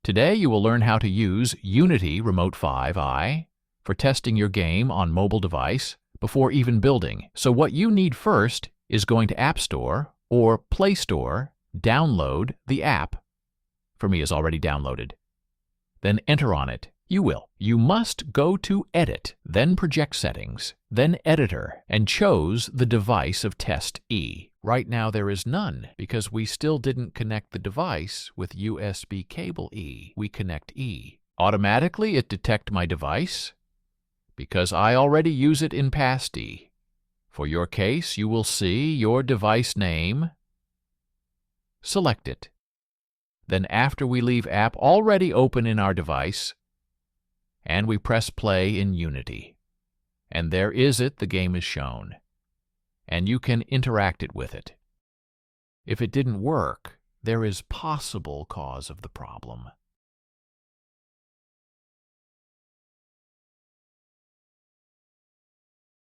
Today you will learn how to use Unity Remote 5i for testing your game on mobile device before even building. So what you need first is going to App Store or Play Store, download the app. For me, it's already downloaded. Then enter on it. You must go to Edit, then Project Settings, then Editor, and chose the device of Test E. Right now there is none because we still didn't connect the device with USB cable E. We connect E. Automatically it detect my device because I already use it in Past E. For your case, you will see your device name. Select it. Then after we leave app already open in our device, and we press play in Unity. And there is it, the game is shown. And you can interact it with it. If it didn't work, there is possible cause of the problem.